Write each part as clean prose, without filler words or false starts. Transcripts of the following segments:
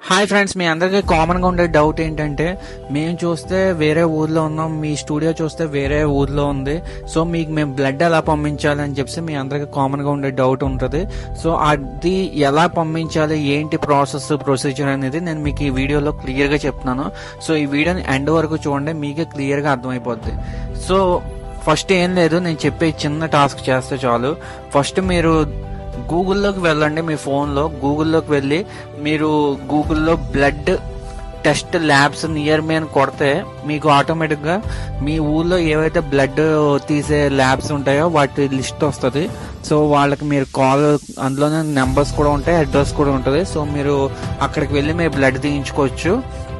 Hi friends, మీ అందరికీ కామన్గా ఉండే డౌట్ ఏంటంటే మేము చూస్తే వేరే ఊర్లో ఉన్నాం, మీ స్టూడియో చూస్తే వేరే ఊర్లో ఉంది, సో మీకు మేము బ్లడ్ ఎలా పంపించాలి అని చెప్పి మీ అందరికీ కామన్గా ఉండే డౌట్ ఉంటుంది. సో అది ఎలా పంపించాలి, ఏంటి ప్రొసీజర్ అనేది నేను మీకు ఈ వీడియోలో క్లియర్గా చెప్తున్నాను. సో ఈ వీడియోని ఎండ్ వరకు చూడండి, మీకే క్లియర్గా అర్థమైపోద్ది. సో ఫస్ట్ ఏం లేదు, నేను చెప్పే చిన్న టాస్క్ చేస్తే చాలు. ఫస్ట్ మీరు గూగుల్లోకి వెళ్ళండి. మీ ఫోన్లో గూగుల్లోకి వెళ్ళి మీరు గూగుల్లో బ్లడ్ టెస్ట్ ల్యాబ్స్ నియర్ మీ అని కొడితే మీకు ఆటోమేటిక్గా మీ ఊళ్ళో ఏవైతే బ్లడ్ తీసే ల్యాబ్స్ ఉంటాయో వాటి లిస్ట్ వస్తుంది. సో వాళ్ళకి మీరు కాల్, అందులోనే నెంబర్స్ కూడా ఉంటాయి, అడ్రస్ కూడా ఉంటుంది. సో మీరు అక్కడికి వెళ్ళి మీరు బ్లడ్ తీయించుకోవచ్చు.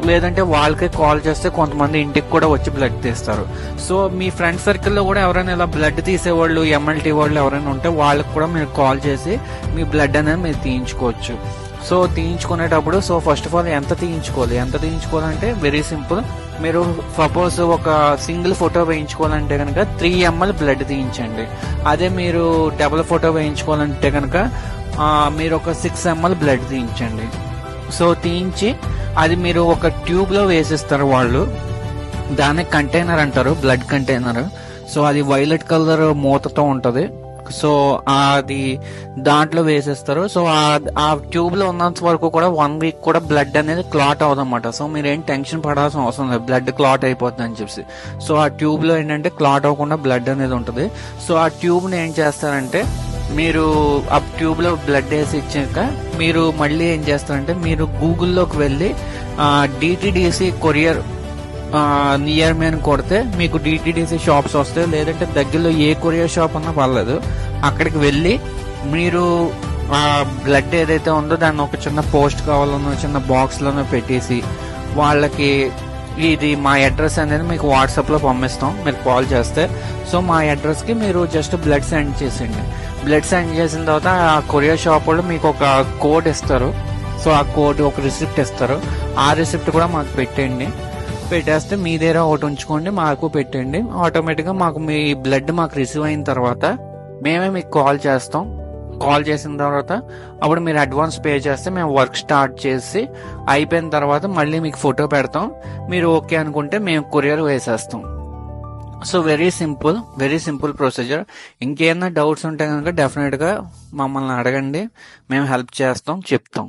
లేదంటే వాళ్ళకే కాల్ చేస్తే కొంతమంది ఇంటికి కూడా వచ్చి బ్లడ్ తీస్తారు. సో మీ ఫ్రెండ్ సర్కిల్లో కూడా ఎవరైనా ఇలా బ్లడ్ తీసేవాళ్ళు, ఎంఎల్టీ వాళ్ళు ఎవరైనా ఉంటే వాళ్ళకి కూడా మీరు కాల్ చేసి మీ బ్లడ్ అనేది మీరు తీయించుకోవచ్చు. సో తీయించుకునేటప్పుడు ఫస్ట్ ఆఫ్ ఆల్ ఎంత తీయించుకోవాలంటే వెరీ సింపుల్. మీరు సపోజ్ ఒక సింగిల్ ఫోటో వేయించుకోవాలంటే కనుక 3 ml బ్లడ్ తీయించండి. అదే మీరు డబుల్ ఫోటో వేయించుకోవాలంటే కనుక మీరు ఒక 6 ml బ్లడ్ తీయించండి. సో తీయించి అది మీరు ఒక ట్యూబ్ లో వేసిస్తారు వాళ్ళు. దాన్ని కంటైనర్ అంటారు, బ్లడ్ కంటైనర్. సో అది వైలెట్ కలర్ మూతతో ఉంటది. సో అది దాంట్లో వేసేస్తారు. సో ఆ ట్యూబ్ లో ఉన్నంత వరకు కూడా 1 week కూడా బ్లడ్ అనేది క్లాట్ అవదన్నమాట. సో మీరేం టెన్షన్ పడాల్సిన అవసరం లేదు, బ్లడ్ క్లాట్ అయిపోతుంది అని చెప్పి. సో ఆ ట్యూబ్ లో ఏంటంటే క్లాట్ అవ్వకుండా బ్లడ్ అనేది ఉంటుంది. సో ఆ ట్యూబ్ ని ఏం చేస్తారంటే, మీరు ఆ ట్యూబ్ లో బ్లడ్ వేసి ఇచ్చాక మీరు మళ్ళీ ఏం చేస్తారంటే, మీరు గూగుల్లోకి వెళ్ళి డిటిడిసి కొరియర్ నియర్ మీ అని కొడితే మీకు డిటిడిసి షాప్స్ వస్తాయి. లేదంటే దగ్గరలో ఏ కొరియర్ షాప్ ఉన్నా పర్లేదు, అక్కడికి వెళ్ళి మీరు ఆ బ్లడ్ ఏదైతే ఉందో దాన్ని ఒక చిన్న పోస్ట్ కావాలనో చిన్న బాక్స్ లోనో పెట్టేసి వాళ్ళకి ఇది మా అడ్రస్ అనేది మీకు వాట్సాప్ లో పంపిస్తాం మీరు కాల్ చేస్తే. సో మా అడ్రస్ కి మీరు జస్ట్ బ్లడ్ సెండ్ చేసేయండి. బ్లడ్ సెండ్ చేసిన తర్వాత ఆ కొరియర్ షాప్ వాళ్ళు మీకు ఒక కోడ్ ఇస్తారు. సో ఆ కోడ్, ఒక రిసిప్ట్ ఇస్తారు. ఆ రిసిప్ట్ కూడా మాకు పెట్టేస్తే మీ దగ్గర ఒకటి ఉంచుకోండి, మాకు పెట్టండి. ఆటోమేటిక్గా మాకు మీ బ్లడ్ మాకు రిసీవ్ అయిన తర్వాత మేమే మీకు కాల్ చేస్తాం. కాల్ చేసిన తర్వాత అప్పుడు మీరు అడ్వాన్స్ పే చేస్తే మేము వర్క్ స్టార్ట్ చేసి అయిపోయిన తర్వాత మళ్ళీ మీకు ఫోటో పెడతాం. మీరు ఓకే అనుకుంటే మేము కొరియర్ వేసేస్తాం. So very simple procedure. ఇంకేమైనా డౌట్స్ ఉంటే కనుక డెఫినెట్గా మమ్మల్ని అడగండి, మేము హెల్ప్ చేస్తాం, చెప్తాం.